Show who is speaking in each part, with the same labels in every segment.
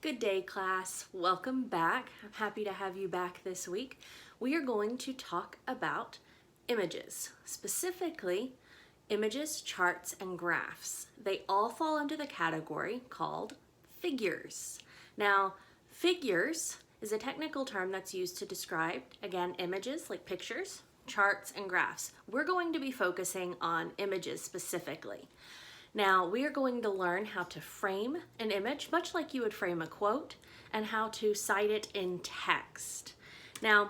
Speaker 1: Good day, class. Welcome back. I'm happy to have you back this week. We are going to talk about images, specifically images, charts, and graphs. They all fall under the category called figures. Now, figures is a technical term that's used to describe, again, images like pictures, charts, and graphs. We're going to be focusing on images specifically. Now, we are going to learn how to frame an image, much like you would frame a quote, and how to cite it in text. Now,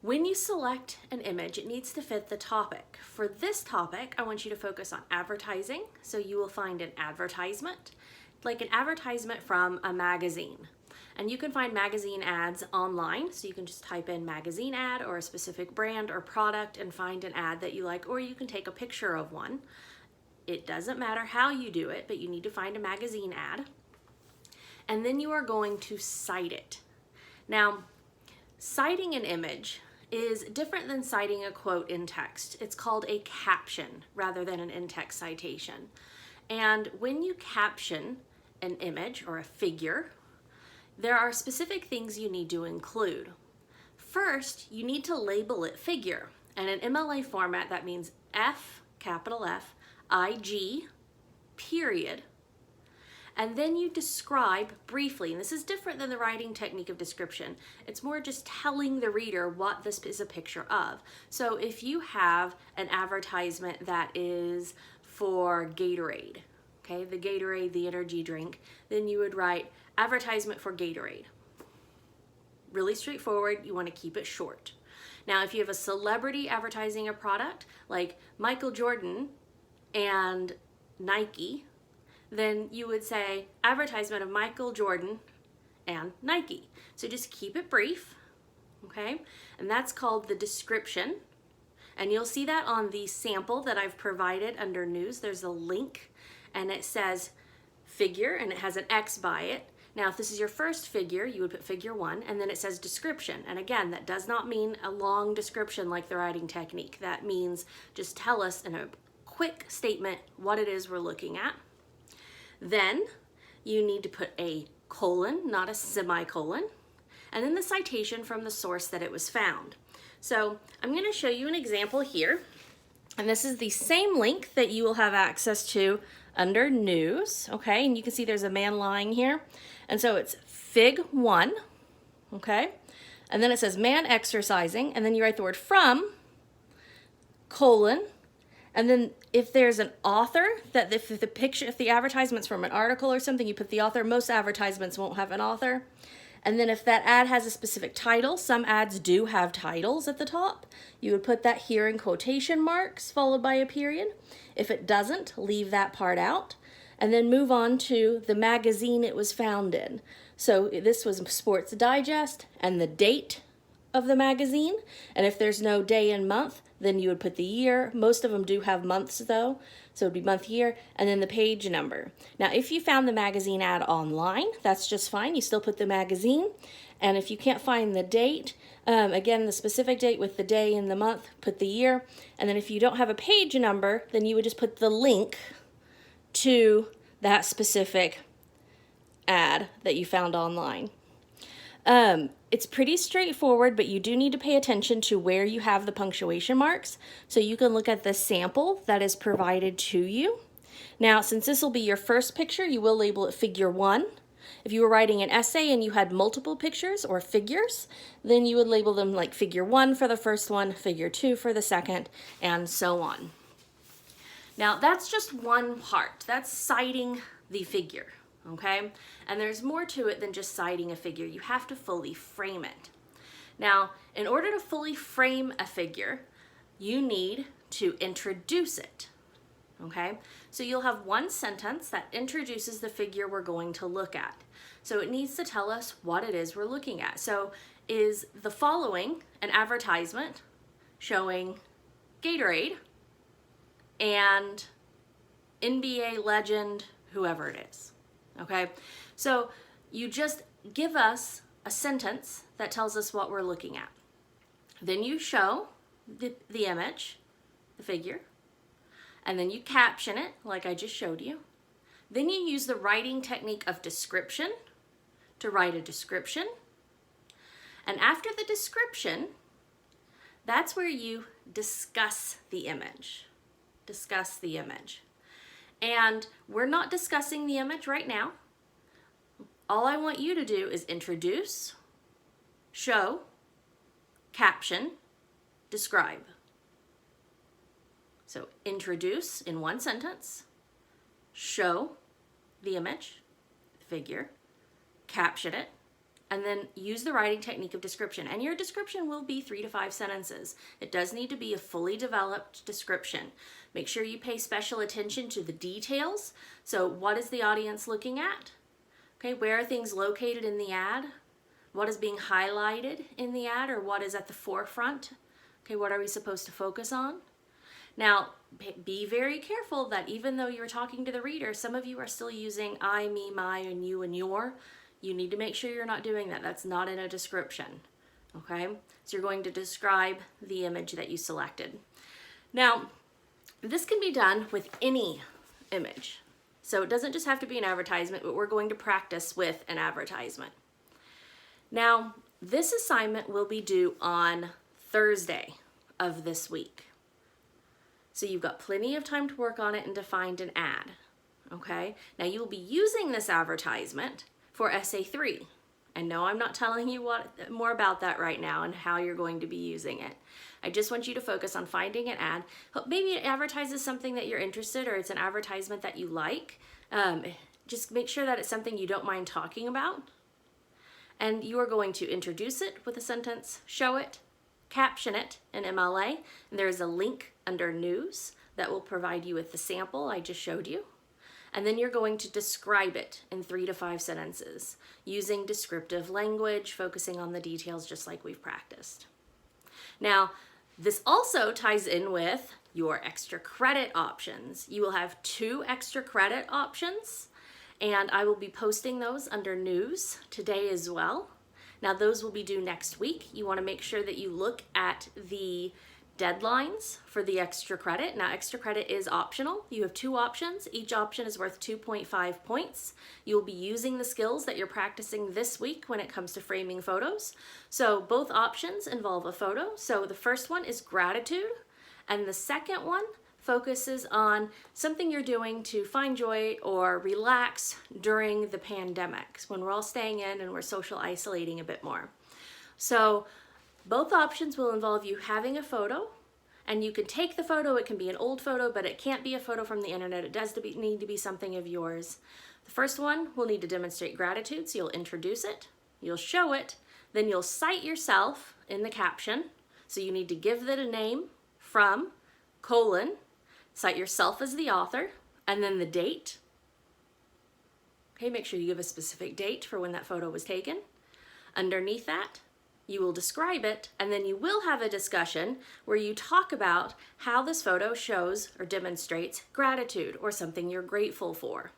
Speaker 1: when you select an image, it needs to fit the topic. For this topic, I want you to focus on advertising. So you will find an advertisement, like an advertisement from a magazine. And you can find magazine ads online, so you can just type in magazine ad or a specific brand or product and find an ad that you like, or you can take a picture of one. It doesn't matter how you do it, but you need to find a magazine ad. And then you are going to cite it. Now, citing an image is different than citing a quote in text. It's called a caption rather than an in-text citation. And when you caption an image or a figure, there are specific things you need to include. First, you need to label it figure. And in MLA format, that means F, capital F, IG, period. And then you describe briefly, and this is different than the writing technique of description. It's more just telling the reader what this is a picture of. So if you have an advertisement that is for Gatorade, okay, the Gatorade, the energy drink, then you would write advertisement for Gatorade. Really straightforward, you want to keep it short. Now, if you have a celebrity advertising a product, like Michael Jordan and Nike, then you would say advertisement of Michael Jordan and Nike. So just keep it brief, okay? And that's called the description. And you'll see that on the sample that I've provided under news. There's a link and it says figure and it has an X by it. Now, if this is your first figure, you would put figure 1, and then it says description. And again, that does not mean a long description like the writing technique. That means just tell us in a quick statement what it is we're looking at. Then you need to put a colon, not a semicolon, and then the citation from the source that it was found. So I'm going to show you an example here, and this is the same link that you will have access to under news, okay? And you can see there's a man lying here, and so it's Fig 1, okay? And then it says man exercising, and then you write the word from, colon, and then if there's an author, that if the advertisement's from an article or something, you put the author. Most advertisements won't have an author. And then if that ad has a specific title, some ads do have titles at the top, you would put that here in quotation marks followed by a period. If it doesn't, leave that part out. And then move on to the magazine it was found in. So this was Sports Digest and the date of the magazine. And if there's no day and month, then you would put the year. Most of them do have months though, so it would be month, year, and then the page number. Now, if you found the magazine ad online, that's just fine. You still put the magazine. And if you can't find the date, again, the specific date with the day and the month, put the year. And then if you don't have a page number, then you would just put the link to that specific ad that you found online. It's pretty straightforward, but you do need to pay attention to where you have the punctuation marks. So you can look at the sample that is provided to you. Now, since this will be your first picture, you will label it figure 1. If you were writing an essay and you had multiple pictures or figures, then you would label them like figure 1 for the first one, figure 2 for the second, and so on. Now, that's just one part. That's citing the figure. Okay, and there's more to it than just citing a figure. You have to fully frame it. Now, in order to fully frame a figure, you need to introduce it. Okay, so you'll have one sentence that introduces the figure we're going to look at. So it needs to tell us what it is we're looking at. So is the following an advertisement showing Gatorade and NBA legend, whoever it is? Okay, so you just give us a sentence that tells us what we're looking at. Then you show the image, the figure, and then you caption it like I just showed you. Then you use the writing technique of description, to write a description. And after the description, that's where you discuss the image. Discuss the image. And we're not discussing the image right now. All I want you to do is introduce, show, caption, describe. So introduce in one sentence, show the image, figure, caption it, and then use the writing technique of description. And your description will be 3 to 5 sentences. It does need to be a fully developed description. Make sure you pay special attention to the details. So what is the audience looking at? Okay, where are things located in the ad? What is being highlighted in the ad, or what is at the forefront? Okay, what are we supposed to focus on? Now, be very careful that even though you're talking to the reader, some of you are still using I, me, my, and you, and your. You need to make sure you're not doing that. That's not in a description, okay? So you're going to describe the image that you selected. Now, this can be done with any image. So it doesn't just have to be an advertisement, but we're going to practice with an advertisement. Now, this assignment will be due on Thursday of this week. So you've got plenty of time to work on it and to find an ad, okay? Now you will be using this advertisement for Essay 3. And no, I'm not telling you more about that right now and how you're going to be using it. I just want you to focus on finding an ad. Maybe it advertises something that you're interested, or it's an advertisement that you like. Just make sure that it's something you don't mind talking about. And you are going to introduce it with a sentence, show it, caption it in MLA. And there is a link under News that will provide you with the sample I just showed you. And then you're going to describe it in 3 to 5 sentences using descriptive language, focusing on the details just like we've practiced. Now, this also ties in with your extra credit options. You will have 2 extra credit options, and I will be posting those under News today as well. Now, those will be due next week. You want to make sure that you look at the deadlines for the extra credit. Now, extra credit is optional. You have 2 options. Each option is worth 2.5 points. You'll be using the skills that you're practicing this week when it comes to framing photos. So both options involve a photo. So the first one is gratitude, and the second one focuses on something you're doing to find joy or relax during the pandemic, when we're all staying in and we're social isolating a bit more. So both options will involve you having a photo, and you can take the photo. It can be an old photo, but it can't be a photo from the internet. It does need to be something of yours. The first one will need to demonstrate gratitude, so you'll introduce it, you'll show it, then you'll cite yourself in the caption. So you need to give it a name, from, colon, cite yourself as the author, and then the date. Okay, make sure you give a specific date for when that photo was taken. Underneath that, you will describe it, and then you will have a discussion where you talk about how this photo shows or demonstrates gratitude or something you're grateful for.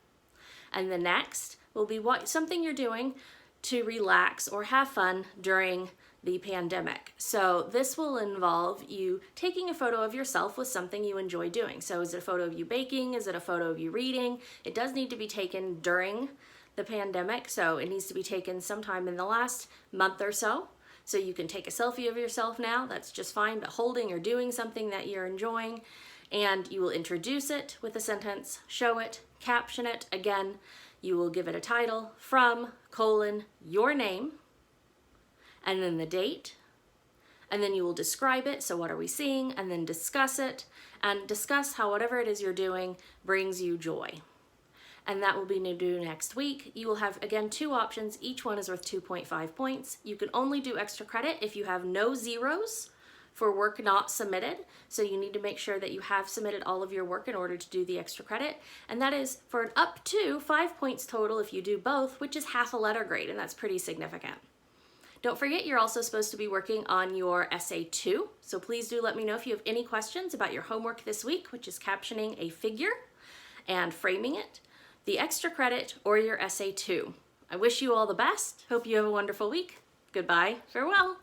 Speaker 1: And the next will be something you're doing to relax or have fun during the pandemic. So this will involve you taking a photo of yourself with something you enjoy doing. So is it a photo of you baking? Is it a photo of you reading? It does need to be taken during the pandemic, so it needs to be taken sometime in the last month or so. So you can take a selfie of yourself now, that's just fine, but holding or doing something that you're enjoying, and you will introduce it with a sentence, show it, caption it. Again, you will give it a title, from, colon, your name, and then the date, and then you will describe it. So what are we seeing? And then discuss it, and discuss how whatever it is you're doing brings you joy. And that will be due next week. You will have, again, 2 options. Each one is worth 2.5 points. You can only do extra credit if you have no zeros for work not submitted. So you need to make sure that you have submitted all of your work in order to do the extra credit. And that is for an up to 5 points total if you do both, which is half a letter grade, and that's pretty significant. Don't forget, you're also supposed to be working on your Essay 2. So please do let me know if you have any questions about your homework this week, which is captioning a figure and framing it, the extra credit, or your Essay 2. I wish you all the best. Hope you have a wonderful week. Goodbye. Farewell.